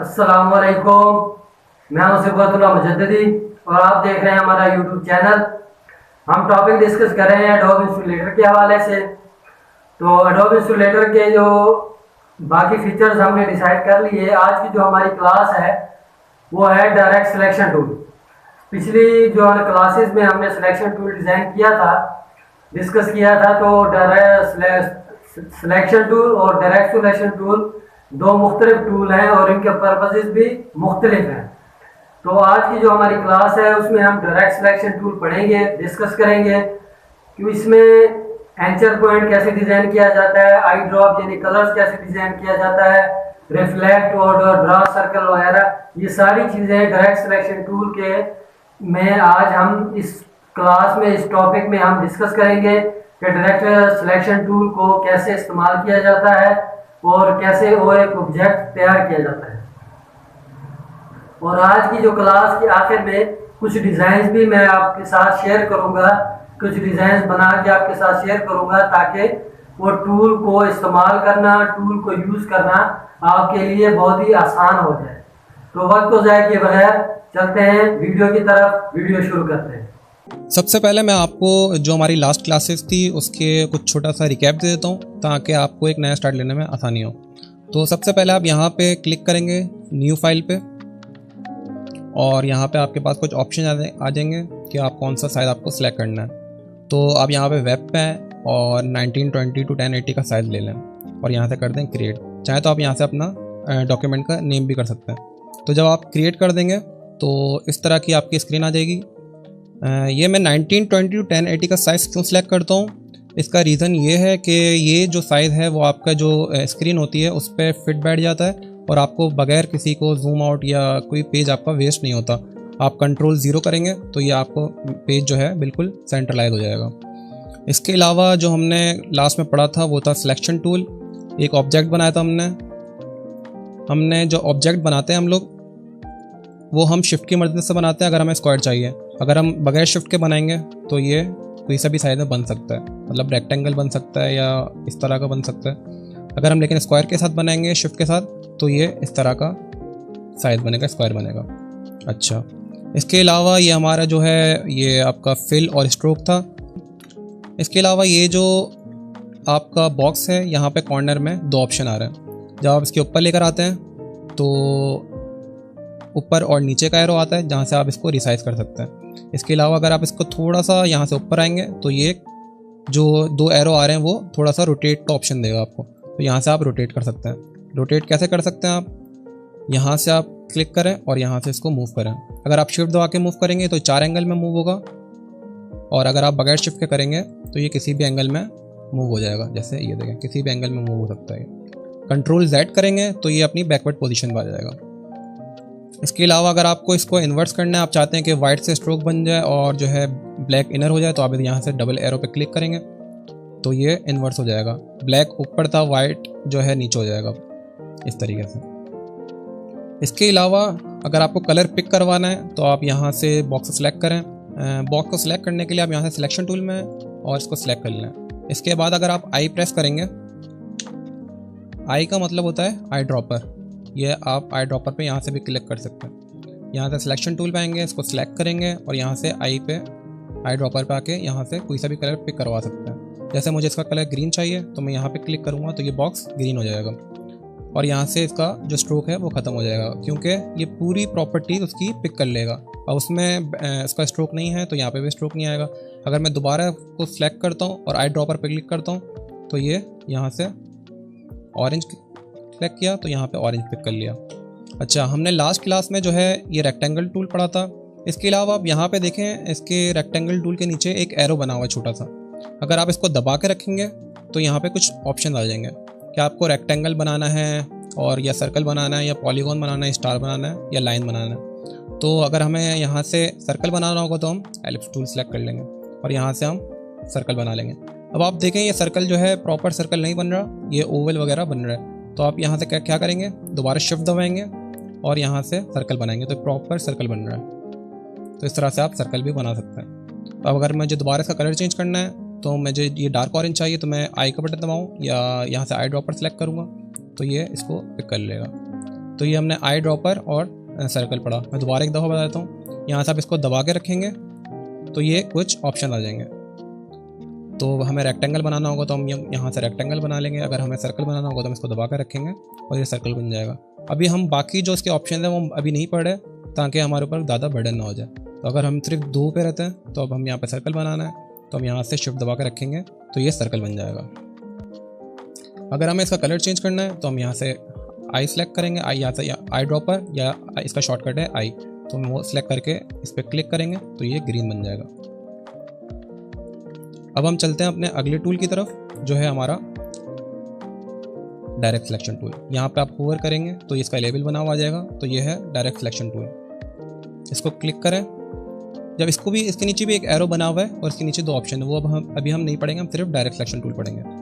अस्सलामुअलैकुम। मैं हूं सिफ़ातुल्लाह मुजद्दिदी और आप देख रहे हैं हमारा यूट्यूब चैनल। हम टॉपिक डिस्कस कर रहे हैं एडोब इंस्टॉलेटर के हवाले से। तो एडोब इंस्टॉलेटर के जो बाकी फीचर्स हमने डिसाइड कर लिए। आज की जो हमारी क्लास है वो है डायरेक्ट सिलेक्शन टूल। पिछली जो क्लासेस में हमने सिलेक्शन टूल डिज़ाइन किया था, डिस्कस किया था, तो डायरेक्ट सिलेक्शन टूल और डायरेक्ट सिलेक्शन टूल दो मुख्तलिफ टूल हैं और इनके पर्पसेस भी मुख्तलिफ हैं। तो आज की जो हमारी क्लास है उसमें हम डायरेक्ट सिलेक्शन टूल पढ़ेंगे, डिस्कस करेंगे कि इसमें एंचर पॉइंट कैसे डिज़ाइन किया जाता है, आई ड्रॉप यानी कलर्स कैसे डिज़ाइन किया जाता है, रिफ्लेक्ट और ड्रा सर्कल वगैरह, ये सारी चीज़ें डायरेक्ट सिलेक्शन टूल के में आज हम इस क्लास में, इस टॉपिक में हम डिस्कस करेंगे कि डायरेक्ट सिलेक्शन टूल को कैसे इस्तेमाल किया जाता है और कैसे वो एक ऑब्जेक्ट तैयार किया जाता है। और आज की जो क्लास के आखिर में कुछ डिज़ाइंस भी मैं आपके साथ शेयर करूंगा, कुछ डिज़ाइंस बना के आपके साथ शेयर करूंगा ताकि वो टूल को इस्तेमाल करना, टूल को यूज़ करना आपके लिए बहुत ही आसान हो जाए। तो वक्त को ज़ाया किए बगैर चलते हैं वीडियो की तरफ। वीडियो शुरू करते हैं। सबसे पहले मैं आपको जो हमारी लास्ट क्लासेस थी उसके कुछ छोटा सा रिकैप दे देता हूँ ताकि आपको एक नया स्टार्ट लेने में आसानी हो। तो सबसे पहले आप यहाँ पे क्लिक करेंगे न्यू फाइल पे और यहाँ पे आपके पास कुछ ऑप्शन आ जाएंगे कि आप कौन सा साइज़ आपको सिलेक्ट करना है। तो आप यहाँ पे वेब पे हैं और 1920 to 1080 का साइज़ ले लें और यहाँ से कर दें क्रिएट। चाहे तो आप यहाँ से अपना डॉक्यूमेंट का नेम भी कर सकते हैं। तो जब आप क्रिएट कर देंगे तो इस तरह की आपकी स्क्रीन आ जाएगी। ये मैं 1920 to 1080 का साइज़ क्यों सिलेक्ट करता हूँ, इसका रीज़न ये है कि ये जो साइज़ है वो आपका जो स्क्रीन होती है उस पर फिट बैठ जाता है और आपको बगैर किसी को जूम आउट या कोई पेज आपका वेस्ट नहीं होता। आप कंट्रोल 0 करेंगे तो ये आपको पेज जो है बिल्कुल सेंट्रलाइज हो जाएगा। इसके अलावा जो हमने लास्ट में पढ़ा था वो था सिलेक्शन टूल। एक ऑब्जेक्ट बनाया था हमने जो ऑब्जेक्ट बनाते हैं हम लोग वो हम शिफ्ट की मदद से बनाते हैं अगर हमें स्क्वायर चाहिए। अगर हम बगैर शिफ्ट के बनाएंगे तो ये कोई सा भी साइज़ में बन सकता है, मतलब रेक्टेंगल बन सकता है या इस तरह का बन सकता है। अगर हम लेकिन स्क्वायर के साथ बनाएंगे शिफ्ट के साथ तो ये इस तरह का साइज़ बनेगा, स्क्वायर बनेगा। अच्छा, इसके अलावा ये हमारा जो है ये आपका फिल और स्ट्रोक था। इसके अलावा ये जो आपका बॉक्स है यहाँ पे कॉर्नर में दो ऑप्शन आ रहे हैं। जब आप इसके ऊपर लेकर आते हैं तो ऊपर और नीचे का एरो आता है जहाँ से आप इसको रिसाइज कर सकते हैं। इसके अलावा अगर आप इसको थोड़ा सा यहाँ से ऊपर आएंगे तो ये जो दो एरो आ रहे हैं वो थोड़ा सा रोटेट का ऑप्शन देगा आपको, तो यहाँ से आप रोटेट कर सकते हैं। रोटेट कैसे कर सकते हैं, आप यहाँ से आप क्लिक करें और यहाँ से इसको मूव करें। अगर आप शिफ्ट दबा के मूव करेंगे तो 4 एंगल में मूव होगा और अगर आप बगैर शिफ्ट के करेंगे तो ये किसी भी एंगल में मूव हो जाएगा। जैसे ये देखें, किसी भी एंगल में मूव हो सकता है। कंट्रोल Z करेंगे तो ये अपनी बैकवर्ड पोजीशन में आ जाएगा। इसके अलावा अगर आपको इसको इन्वर्स करना है, आप चाहते हैं कि वाइट से स्ट्रोक बन जाए और जो है ब्लैक इनर हो जाए, तो आप यहाँ से डबल एरो पे क्लिक करेंगे तो ये इन्वर्स हो जाएगा। ब्लैक ऊपर था, वाइट जो है नीचे हो जाएगा इस तरीके से। इसके अलावा अगर आपको कलर पिक करवाना है तो आप यहाँ से बॉक्स सेलेक्ट करें। बॉक्स को सिलेक्ट करने के लिए आप यहाँ से सिलेक्शन टूल में और इसको सिलेक्ट कर लें। इसके बाद अगर आप आई प्रेस करेंगे, आई का मतलब होता है आई ड्रॉपर। ये आप आई ड्रॉपर पे यहाँ से भी क्लिक कर सकते हैं। यहाँ से सिलेक्शन टूल पे आएंगे, इसको सिलेक्ट करेंगे और यहाँ से आई ड्रॉपर पे आके यहाँ से कोई सा भी कलर पिक करवा सकते हैं। जैसे मुझे इसका कलर ग्रीन चाहिए तो मैं यहाँ पे क्लिक करूँगा तो ये बॉक्स ग्रीन हो जाएगा और यहाँ से इसका जो स्ट्रोक है वो ख़त्म हो जाएगा क्योंकि ये पूरी प्रॉपर्टीज़ उसकी पिक कर लेगा। और उसमें इसका स्ट्रोक नहीं है तो यहाँ पे भी स्ट्रोक नहीं आएगा। अगर मैं दोबारा को सिलेक्ट करता हूँ और आई ड्रॉपर पे क्लिक करता हूँ तो ये यहाँ से ऑरेंज सेलेक्ट किया तो यहाँ पे ऑरेंज पिक कर लिया। अच्छा, हमने लास्ट क्लास में जो है ये रेक्टेंगल टूल पढ़ा था। इसके अलावा आप यहाँ पे देखें, इसके रेक्टेंगल टूल के नीचे एक एरो बना हुआ है छोटा सा। अगर आप इसको दबा के रखेंगे तो यहाँ पे कुछ ऑप्शन आ जाएंगे कि आपको रेक्टेंगल बनाना है और या सर्कल बनाना है या पॉलीगॉन बनाना है, स्टार बनाना है या लाइन बनाना है। तो अगर हमें यहाँ से सर्कल बनाना होगा तो हम एलिप्स टूल सेलेक्ट कर लेंगे और यहाँ से हम सर्कल बना लेंगे। अब आप देखें ये सर्कल जो है प्रॉपर सर्कल नहीं बन रहा, ये ओवल वगैरह बन रहा है। तो आप यहाँ से क्या करेंगे, दोबारा शिफ्ट दबाएंगे और यहाँ से सर्कल बनाएंगे तो प्रॉपर सर्कल बन रहा है। तो इस तरह से आप सर्कल भी बना सकते हैं। तो अब अगर मुझे दोबारा इसका कलर चेंज करना है तो मुझे ये डार्क ऑरेंज चाहिए तो मैं आई का बटन दबाऊँ या यहाँ से आई ड्रॉपर सेलेक्ट करूँगा तो ये इसको पिक कर लेगा। तो ये हमने आई ड्रॉपर और सर्कल पढ़ा। मैं दोबारा एक दफ़ा बता देता हूँ। यहाँ से आप इसको दबा के रखेंगे तो ये कुछ ऑप्शन आ जाएंगे। तो हमें रेक्टेंगल बनाना होगा तो हम यहाँ से रेक्टेंगल बना लेंगे। अगर हमें सर्कल बनाना होगा तो हम इसको दबा कर रखेंगे और ये सर्कल बन जाएगा। अभी हम बाकी जो इसके ऑप्शन हैं वो अभी नहीं पढ़े ताकि हमारे ऊपर ज़्यादा बर्डन ना हो जाए। तो अगर हम सिर्फ 2 पे रहते हैं तो अब हम यहाँ पे सर्कल बनाना है तो हम यहाँ से शिफ्ट दबा कर रखेंगे तो ये सर्कल बन जाएगा। अगर हमें इसका कलर चेंज करना है तो हम यहाँ से आई सेलेक्ट करेंगे, आई यहाँ से आई ड्रॉपर या इसका शॉर्टकट है आई, तो हम वो सिलेक्ट करके इस पर क्लिक करेंगे तो ये ग्रीन बन जाएगा। अब हम चलते हैं अपने अगले टूल की तरफ जो है हमारा डायरेक्ट सिलेक्शन टूल। यहाँ पे आप होवर करेंगे तो इसका लेबल बना हुआ आ जाएगा। तो ये है डायरेक्ट सिलेक्शन टूल। इसको क्लिक करें। जब इसको भी इसके नीचे भी एक एरो बना हुआ है और इसके नीचे 2 ऑप्शन है, वो अब अभी हम नहीं पढ़ेंगे, हम सिर्फ डायरेक्ट सिलेक्शन टूल पढ़ेंगे।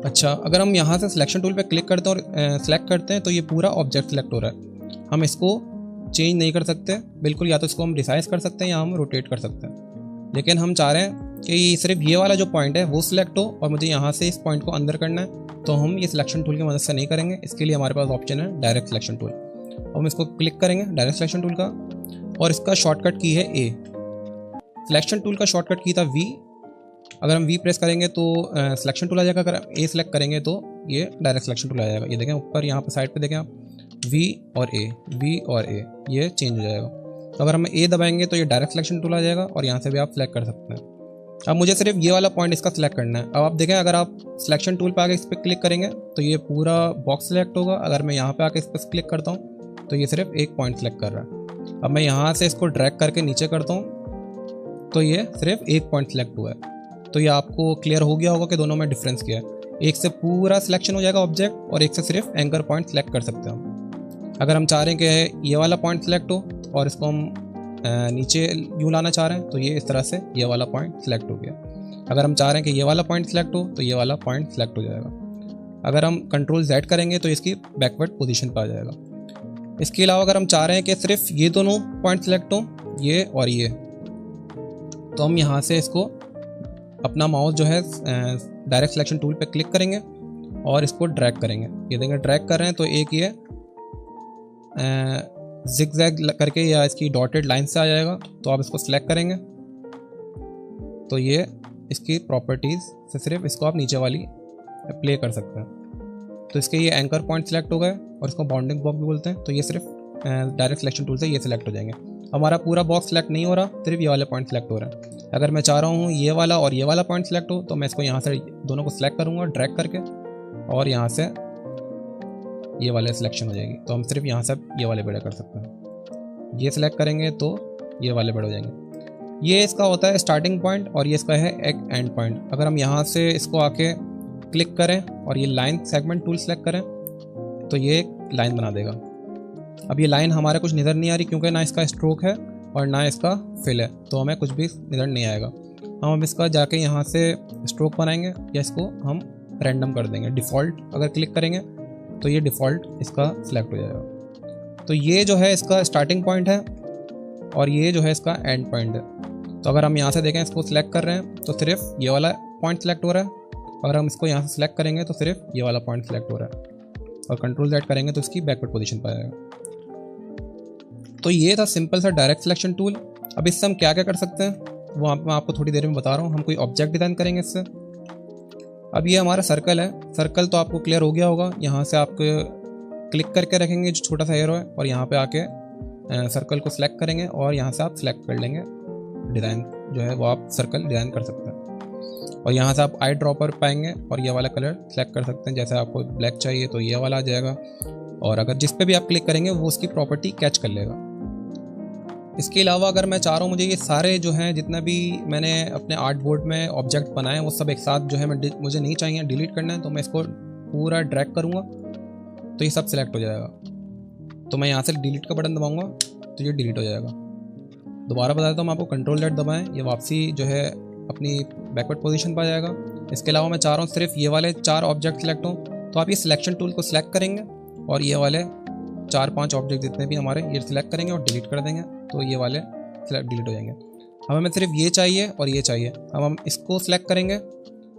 अच्छा, अगर हम यहाँ से सिलेक्शन टूल पे क्लिक करते हैं और सिलेक्ट करते हैं तो ये पूरा ऑब्जेक्ट सिलेक्ट हो रहा है। हम इसको चेंज नहीं कर सकते बिल्कुल, या तो इसको हम रिसाइज कर सकते हैं या हम रोटेट कर सकते हैं। लेकिन हम चाह रहे हैं कि सिर्फ ये वाला जो पॉइंट है वो सिलेक्ट हो और मुझे यहाँ से इस पॉइंट को अंदर करना है, तो हम ये सिलेक्शन टूल की मदद से नहीं करेंगे। इसके लिए हमारे पास ऑप्शन है डायरेक्ट सिलेक्शन टूल। हम इसको क्लिक करेंगे डायरेक्ट सिलेक्शन टूल का और इसका शॉर्टकट की है ए। सिलेक्शन टूल का शॉर्टकट की था वी। अगर हम वी प्रेस करेंगे तो सिलेक्शन टूल आ जाएगा। अगर ए सिलेक्ट करेंगे तो ये डायरेक्ट सिलेक्शन टूल आ जाएगा। ये देखें ऊपर यहाँ पे साइड पे देखें आप, वी और ए ये चेंज हो जाएगा। तो अगर हम ए दबाएंगे तो ये डायरेक्ट सिलेक्शन टूल आ जाएगा और यहाँ से भी आप सिलेक्ट कर सकते हैं। अब मुझे सिर्फ ये वाला पॉइंट इसका सिलेक्ट करना है। अब आप देखें, अगर आप सिलेक्शन टूल पे आके इस पर क्लिक करेंगे तो ये पूरा बॉक्स सिलेक्ट होगा। अगर मैं यहाँ पे आके इस पर क्लिक करता हूँ तो ये सिर्फ एक पॉइंट सिलेक्ट कर रहा है। अब मैं यहाँ से इसको ड्रैग करके नीचे करता हूँ तो ये सिर्फ एक पॉइंट सिलेक्ट हुआ है। तो ये आपको क्लियर हो गया होगा कि दोनों में डिफरेंस क्या है। एक से पूरा सिलेक्शन हो जाएगा ऑब्जेक्ट और एक से सिर्फ एंकर पॉइंट सिलेक्ट कर सकते हैं हम। अगर हम चाह रहे हैं कि ये वाला पॉइंट सिलेक्ट हो और इसको हम नीचे यूँ लाना चाह रहे हैं तो ये इस तरह से ये वाला पॉइंट सिलेक्ट हो गया। अगर हम चाह रहे हैं कि ये वाला पॉइंट सिलेक्ट हो तो ये वाला पॉइंट सिलेक्ट हो जाएगा। अगर हम कंट्रोल Z करेंगे तो इसकी बैकवर्ड पोजीशन पर आ जाएगा। इसके अलावा अगर हम चाह रहे हैं कि सिर्फ ये दोनों पॉइंट सिलेक्ट हो, ये और ये, तो हम यहाँ से इसको अपना माउस जो है डायरेक्ट सिलेक्शन टूल पे क्लिक करेंगे और इसको ड्रैग करेंगे। ये देखेंगे ड्रैग कर रहे हैं तो एक ये जिग-जैग करके या इसकी डॉटेड लाइन से आ जाएगा। तो आप इसको सिलेक्ट करेंगे तो ये इसकी प्रॉपर्टीज़ से सिर्फ इसको आप नीचे वाली प्ले कर सकते हैं। तो इसके ये एंकर पॉइंट सिलेक्ट हो गए और इसको बाउंडिंग बॉक्स भी बोलते हैं। तो ये सिर्फ डायरेक्ट सिलेक्शन टूल से ये सिलेक्ट हो जाएंगे। हमारा पूरा बॉक्स सिलेक्ट नहीं हो रहा, सिर्फ ये वाले पॉइंट सिलेक्ट हो रहा है। अगर मैं चाह रहा हूँ ये वाला और ये वाला पॉइंट सिलेक्ट हो तो मैं इसको यहाँ से दोनों को सिलेक्ट करूँगा ड्रैग करके और यहाँ से ये वाले सिलेक्शन हो जाएगी। तो हम सिर्फ यहाँ से ये वाले बड़े कर सकते हैं। ये सिलेक्ट करेंगे तो ये वाले बड़े हो जाएंगे। ये इसका होता है स्टार्टिंग पॉइंट और ये इसका है एक एंड पॉइंट। अगर हम यहाँ से इसको आके क्लिक करें और ये लाइन सेगमेंट टूल सेलेक्ट करें तो ये एक लाइन बना देगा। अब ये लाइन हमारे कुछ नज़र नहीं आ रही क्योंकि ना इसका स्ट्रोक है और ना इसका फिल है, तो हमें कुछ भी नज़र नहीं आएगा। हम अब इसका जाके यहाँ से स्ट्रोक बनाएंगे या इसको हम रैंडम कर देंगे। डिफ़ॉल्ट अगर क्लिक करेंगे तो ये डिफ़ॉल्ट इसका सिलेक्ट हो जाएगा। तो ये जो है इसका स्टार्टिंग पॉइंट है और ये जो है इसका एंड पॉइंट है। तो अगर हम यहाँ से देखें इसको सिलेक्ट कर रहे हैं तो सिर्फ ये वाला पॉइंट सिलेक्ट हो रहा है। अगर हम इसको यहाँ से सिलेक्ट करेंगे तो सिर्फ ये वाला पॉइंट सिलेक्ट हो रहा है और कंट्रोल Z करेंगे तो इसकी बैकवर्ड पोजीशन पर आएगा। तो ये था सिंपल सा डायरेक्ट सिलेक्शन टूल। अब इससे हम क्या क्या कर सकते हैं वो मैं आपको थोड़ी देर में बता रहा हूँ। हम कोई ऑब्जेक्ट डिज़ाइन करेंगे इससे। अब ये हमारा सर्कल है। सर्कल तो आपको क्लियर हो गया होगा। यहाँ से आप क्लिक करके रखेंगे जो छोटा सा एरो है और यहाँ पे आके सर्कल को सिलेक्ट करेंगे और यहाँ से आप सिलेक्ट कर लेंगे डिज़ाइन जो है वो आप सर्कल डिज़ाइन कर सकते हैं। और यहाँ से आप आई ड्रॉपर पाएंगे और ये वाला कलर सेलेक्ट कर सकते हैं। जैसे आपको ब्लैक चाहिए तो ये वाला आ जाएगा और अगर जिस पे भी आप क्लिक करेंगे वो उसकी प्रॉपर्टी कैच कर लेगा। इसके अलावा अगर मैं चाह रहा हूँ मुझे ये सारे जो हैं जितना भी मैंने अपने आर्ट बोर्ड में ऑब्जेक्ट बनाए वो सब एक साथ जो है मुझे नहीं चाहिए, डिलीट करना है, तो मैं इसको पूरा ड्रैग करूँगा तो ये सब सिलेक्ट हो जाएगा। तो मैं यहाँ से डिलीट का बटन दबाऊँगा तो ये डिलीट हो जाएगा। दोबारा बता देता हूँ मैं आपको, कंट्रोल Z दबाएँ, ये वापसी जो है अपनी बैकवर्ड पोजीशन पर आ जाएगा। इसके अलावा मैं चाह रहा हूँ सिर्फ ये वाले 4 ऑब्जेक्ट सिलेक्ट हों तो आप ये सिलेक्शन टूल को सिलेक्ट करेंगे और ये वाले 4-5 ऑब्जेक्ट जितने भी हमारे ये सिलेक्ट करेंगे और डिलीट कर देंगे तो ये वाले डिलीट हो जाएंगे। अब हमें सिर्फ ये चाहिए और ये चाहिए। अब हम इसको सिलेक्ट करेंगे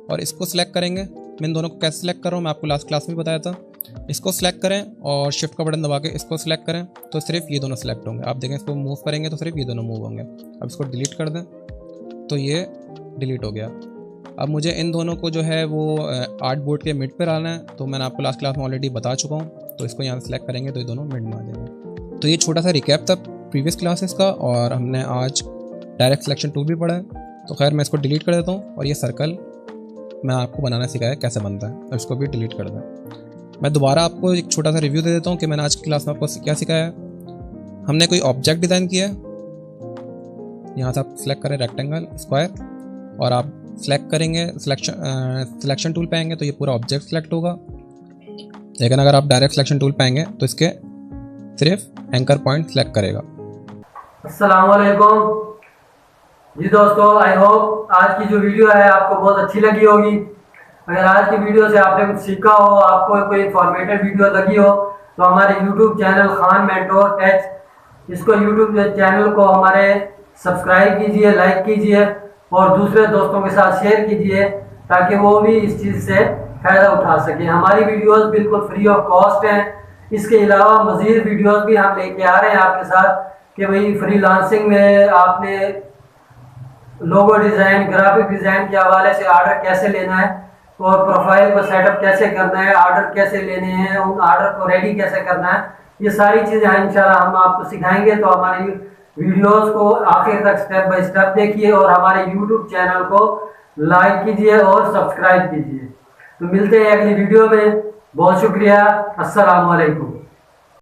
और इसको सिलेक्ट करेंगे। मैं इन दोनों को कैसे सिलेक्ट कर रहा हूँ मैं आपको लास्ट क्लास में बताया था। इसको सिलेक्ट करें और शिफ्ट का बटन दबा के इसको सिलेक्ट करें तो सिर्फ ये दोनों सिलेक्ट होंगे। आप देखें इसको मूव करेंगे तो सिर्फ ये दोनों मूव होंगे। अब इसको डिलीट कर दें तो ये डिलीट हो गया। अब मुझे इन दोनों को जो है वो आर्ट बोर्ड के मिड पर आना है, तो मैंने आपको लास्ट क्लास में ऑलरेडी बता चुका हूँ। तो इसको यहाँ से सिलेक्ट करेंगे तो ये दोनों मिड में आ जाएंगे। तो ये छोटा सा रिकैप था प्रीवियस क्लासेस का, और हमने आज डायरेक्ट सिलेक्शन टूल भी पढ़ा है। तो खैर मैं इसको डिलीट कर देता हूँ, और ये सर्कल मैं आपको बनाना सिखाया कैसे बनता है, तो इसको भी डिलीट कर दें। मैं दोबारा आपको एक छोटा सा रिव्यू दे देता हूँ कि मैंने आज की क्लास में आपको क्या सिखाया है। हमने कोई ऑब्जेक्ट डिज़ाइन किया है, यहाँ से आप सिलेक्ट करें रेक्टेंगल स्क्वायर, और आप सिलेक्ट करेंगे सिलेक्शन टूल पे आएंगे तो ये पूरा ऑब्जेक्ट सिलेक्ट होगा। लेकिन अगर आप डायरेक्ट सिलेक्शन टूल पे आएंगे तो इसके सिर्फ एंकर पॉइंट सिलेक्ट करेगा। अस्सलाम वालेकुम जी दोस्तों, आई होप आज की जो वीडियो है आपको बहुत अच्छी लगी होगी। अगर आज की वीडियो से आपने कुछ सीखा हो, आपको कोई इंफॉर्मेटिव वीडियो लगी हो, तो हमारे यूट्यूब चैनल खान मेंटोर टेच, इसको यूट्यूब चैनल को हमारे सब्सक्राइब कीजिए, लाइक कीजिए और दूसरे दोस्तों के साथ शेयर कीजिए ताकि वो भी इस चीज़ से फ़ायदा उठा सकें। हमारी वीडियोस बिल्कुल फ्री ऑफ कॉस्ट हैं। इसके अलावा मज़ीद वीडियोस भी हम लेके आ रहे हैं आपके साथ कि भाई फ्रीलांसिंग में आपने लोगो डिज़ाइन, ग्राफिक डिज़ाइन के हवाले से ऑर्डर कैसे लेना है और प्रोफाइल को सेटअप कैसे करना है, ऑर्डर कैसे लेने हैं, उन ऑर्डर को रेडी कैसे करना है, ये सारी चीज़ें इंशाल्लाह हम आपको सिखाएंगे। तो हमारी वीडियोस को आखिर तक स्टेप बाय स्टेप देखिए और हमारे यूट्यूब चैनल को लाइक कीजिए और सब्सक्राइब कीजिए। तो मिलते हैं अगली वीडियो में। बहुत शुक्रिया। अस्सलाम वालेकुम।